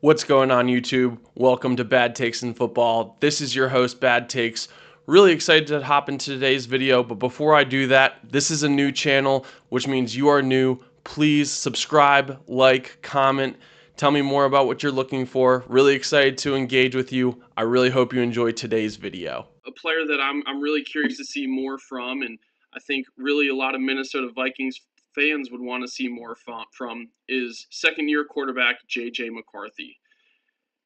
What's going on, YouTube? Welcome to Bad Takes in Football. This is your host, Bad Takes. Really excited to hop into today's video, but before I do that, this is a new channel, which means you are new. Please subscribe, like, comment, tell me more about what you're looking for. Really excited to engage with you. I really hope you enjoyed today's video. A player that I'm really curious to see more from, and I think really a lot of Minnesota Vikings fans would want to see more from, is second-year quarterback J.J. McCarthy.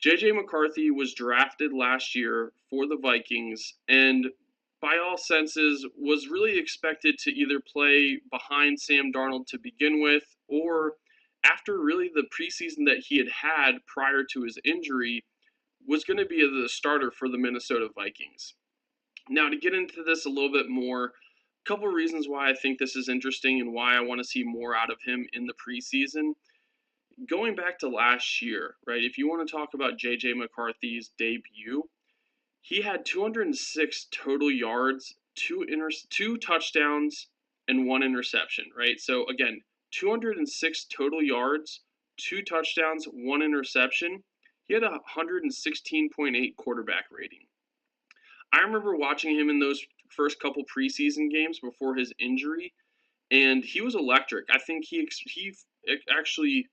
J.J. McCarthy was drafted last year for the Vikings and, by all senses, was really expected to either play behind Sam Darnold to begin with, or after really the preseason that he had prior to his injury, was going to be the starter for the Minnesota Vikings. Now, to get into this a little bit more, a couple of reasons why I think this is interesting and why I want to see more out of him in the preseason. Going back to last year, right? If you want to talk about J.J. McCarthy's debut, he had 206 total yards, two touchdowns, and one interception, right? So again, 206 total yards, two touchdowns, one interception. He had a 116.8 quarterback rating. I remember watching him in those first couple preseason games before his injury, and he was electric. I think he actually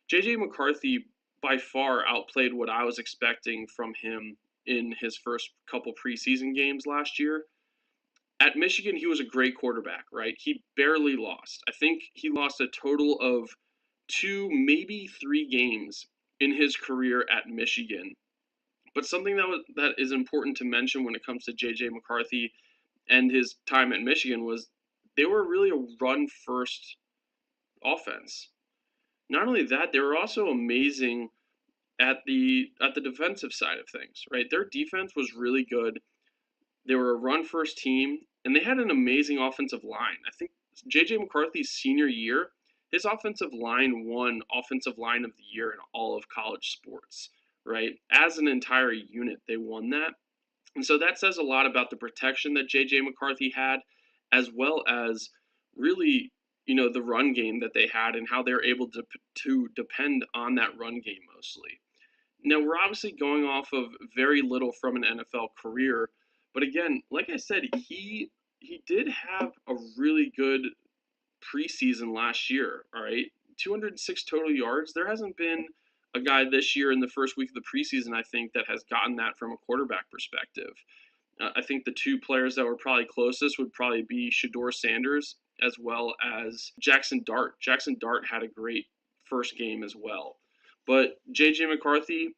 J.J. McCarthy by far outplayed what I was expecting from him in his first couple preseason games last year. At Michigan, he was a great quarterback, right? He barely lost. I think he lost a total of 2, maybe 3 games in his career at Michigan. But something that is important to mention when it comes to J.J. McCarthy and his time at Michigan was they were really a run-first offense. Not only that, they were also amazing at the defensive side of things, right? Their defense was really good. They were a run first team, and they had an amazing offensive line. I think JJ McCarthy's senior year, his offensive line won offensive line of the year in all of college sports, right? As an entire unit, they won that. And so that says a lot about the protection that JJ McCarthy had, as well as really the run game that they had and how they're able to depend on that run game mostly. Now, we're obviously going off of very little from an NFL career, but again, like I said, he did have a really good preseason last year, all right? 206 total yards. There hasn't been a guy this year in the first week of the preseason, I think, that has gotten that from a quarterback perspective. I think the two players that were probably closest would probably be Shedeur Sanders as well as Jackson Dart. Jackson Dart had a great first game as well. But J.J. McCarthy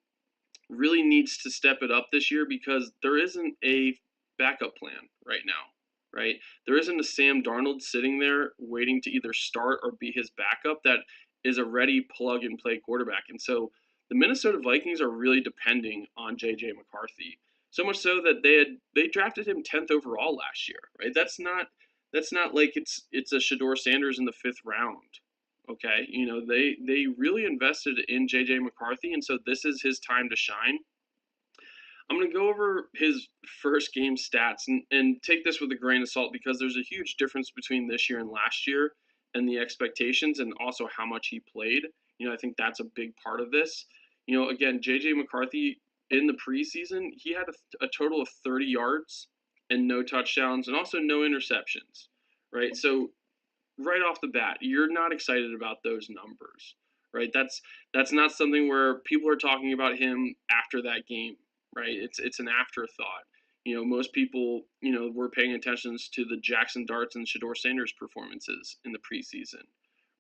really needs to step it up this year because there isn't a backup plan right now, right? There isn't a Sam Darnold sitting there waiting to either start or be his backup that is a ready plug-and-play quarterback. And so the Minnesota Vikings are really depending on J.J. McCarthy. So much so that they drafted him 10th overall last year, right? That's not like it's a Shedeur Sanders in the 5th round. Okay, they really invested in J.J. McCarthy, and so this is his time to shine. I'm going to go over his first game stats and take this with a grain of salt because there's a huge difference between this year and last year and the expectations and also how much he played. I think that's a big part of this. Again, J.J. McCarthy in the preseason, he had a total of 30 yards and no touchdowns and also no interceptions, right? So right off the bat, you're not excited about those numbers, right? That's not something where people are talking about him after that game, right? It's an afterthought. Most people, were paying attention to the Jackson Darts and Shedeur Sanders performances in the preseason,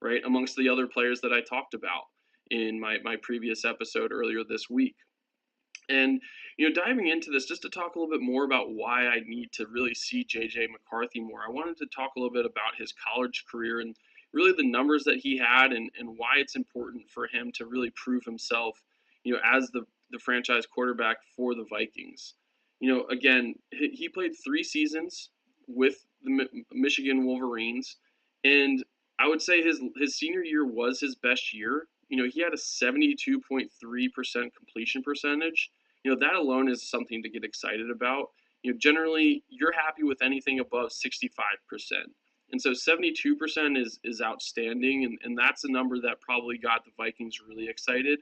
right? Amongst the other players that I talked about in my previous episode earlier this week. And, diving into this, just to talk a little bit more about why I need to really see J.J. McCarthy more, I wanted to talk a little bit about his college career and really the numbers that he had and why it's important for him to really prove himself, as the franchise quarterback for the Vikings. Again, he played 3 seasons with the Michigan Wolverines, and I would say his senior year was his best year. He had a 72.3% completion percentage. That alone is something to get excited about. Generally, you're happy with anything above 65%. And so 72% is outstanding, and that's a number that probably got the Vikings really excited.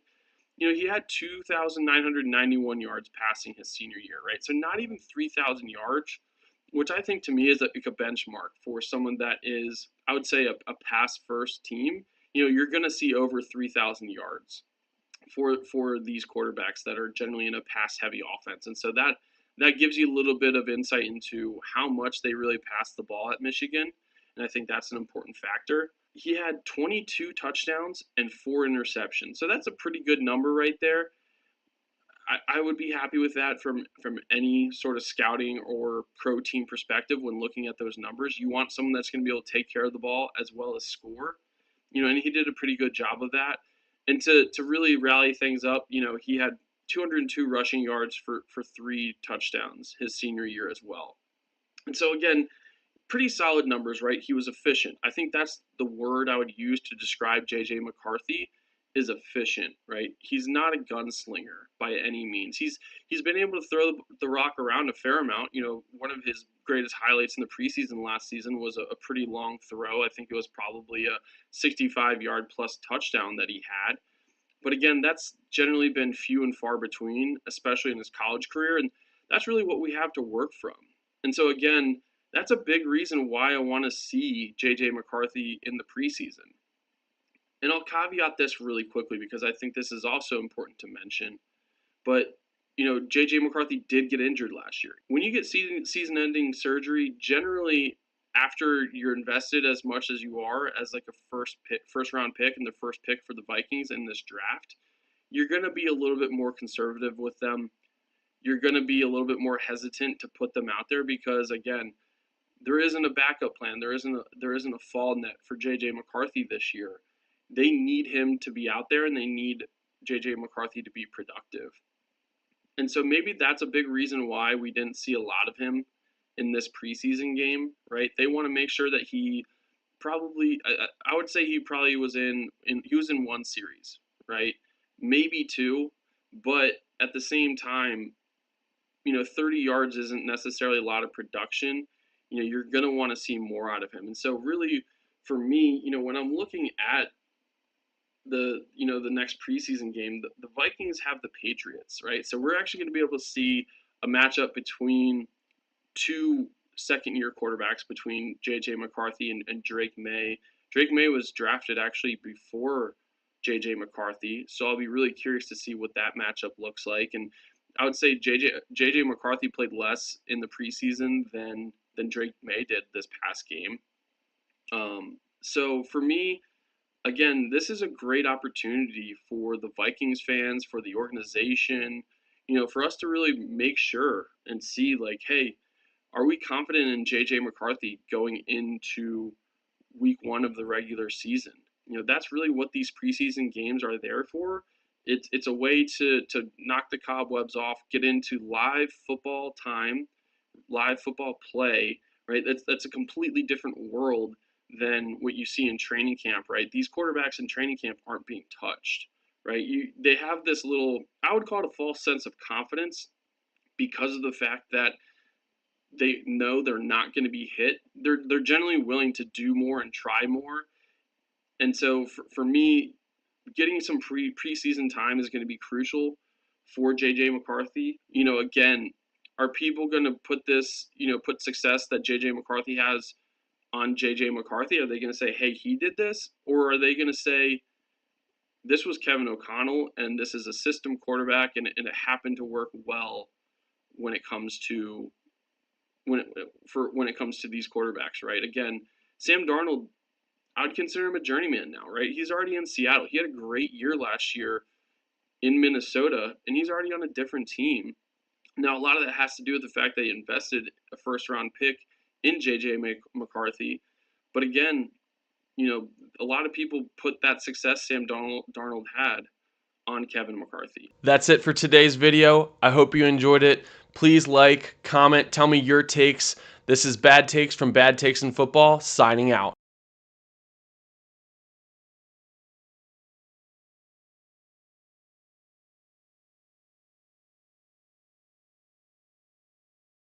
He had 2,991 yards passing his senior year, right? So not even 3,000 yards, which I think to me is like a benchmark for someone that is, I would say, a pass first team. You're going to see over 3,000 yards for these quarterbacks that are generally in a pass heavy offense. And so that gives you a little bit of insight into how much they really pass the ball at Michigan. And I think that's an important factor. He had 22 touchdowns and 4 interceptions. So that's a pretty good number right there. I would be happy with that from any sort of scouting or pro team perspective when looking at those numbers. You want someone that's going to be able to take care of the ball as well as score. And he did a pretty good job of that. And to really rally things up, he had 202 rushing yards for 3 touchdowns his senior year as well. And so again, pretty solid numbers, right? He was efficient. I think that's the word I would use to describe JJ McCarthy is efficient, right? He's not a gunslinger by any means. He's been able to throw the rock around a fair amount. One of his greatest highlights in the preseason last season was a pretty long throw. I think it was probably a 65-yard plus touchdown that he had. But again, that's generally been few and far between, especially in his college career, and that's really what we have to work from. And so again, that's a big reason why I want to see JJ McCarthy in the preseason. And I'll caveat this really quickly because I think this is also important to mention. But, JJ McCarthy did get injured last year. When you get season-ending surgery, generally after you're invested as much as you are as like a first-round pick and the first pick for the Vikings in this draft, you're going to be a little bit more conservative with them. You're going to be a little bit more hesitant to put them out there because, again, there isn't a backup plan. There isn't a fall net for JJ McCarthy this year. They need him to be out there and they need JJ McCarthy to be productive. And so maybe that's a big reason why we didn't see a lot of him in this preseason game, right? They want to make sure that he probably, I would say he probably was in one series, right? Maybe 2, but at the same time, 30 yards isn't necessarily a lot of production. You're going to want to see more out of him. And so really for me, when I'm looking at the next preseason game, the Vikings have the Patriots, right? So we're actually going to be able to see a matchup between 2 second-year quarterbacks, between J.J. McCarthy and Drake May. Drake May was drafted actually before J.J. McCarthy, so I'll be really curious to see what that matchup looks like. And I would say J.J. McCarthy played less in the preseason than Drake May did this past game. So for me, again, this is a great opportunity for the Vikings fans, for the organization, for us to really make sure and see, like, hey, are we confident in JJ McCarthy going into week 1 of the regular season? That's really what these preseason games are there for. It's a way to knock the cobwebs off, get into live football time, live football play, right? That's a completely different world than what you see in training camp, right? These quarterbacks in training camp aren't being touched, right? They have this little, I would call it a false sense of confidence because of the fact that they know they're not going to be hit. They're generally willing to do more and try more. And so for me, getting some preseason time is going to be crucial for JJ McCarthy. Again, are people going to put this, put success that JJ McCarthy has on JJ McCarthy? Are they going to say, hey, he did this? Or are they going to say, this was Kevin O'Connell and this is a system quarterback and it happened to work well when it comes to these quarterbacks, right? Again, Sam Darnold, I would consider him a journeyman now, right? He's already in Seattle. He had a great year last year in Minnesota, and he's already on a different team. Now, a lot of that has to do with the fact that he invested a first-round pick in J.J. McCarthy. But again, a lot of people put that success Sam Darnold had on Kevin McCarthy. That's it for today's video. I hope you enjoyed it. Please like, comment, tell me your takes. This is Bad Takes from Bad Takes in Football, signing out.